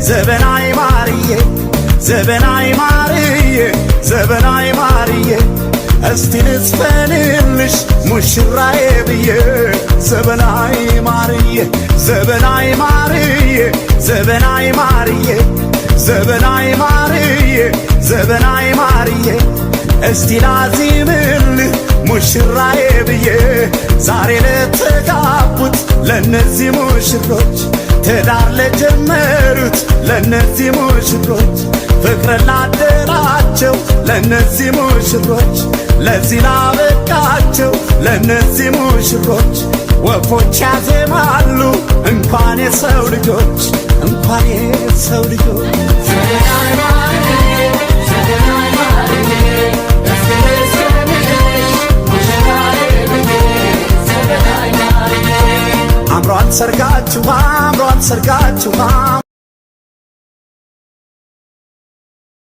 ዘበናይ ማርዬ ዘበናይ ማርዬ ዘበናይ ማርዬ እስቲ ልዝፈንልሽ ሙሽራዬ ብዬ ዘበናይ ማርዬ ዘበናይ ማርዬ ዘበናይ ማርዬ ዘበናይ ማርዬ ዘበናይ ማርዬ እስቲ ላዚምልህ ሙሽራዬ ብዬ ዛሬ ለተጋቡት ለነዚህ ሙሽሮች ትዳር ለጀመሩት ለነዚህ ሙሽሮች ፍቅር ላደላቸው ለነዚህ ሙሽሮች ለዚህ ላበቃቸው ለነዚህ ሙሽሮች ወፎች ያዜማሉ እንኳን የሰው ልጆች እንኳን የሰው ልጆች አምሯል ሰርጋችሁ አምሯል ሰርጋችሁ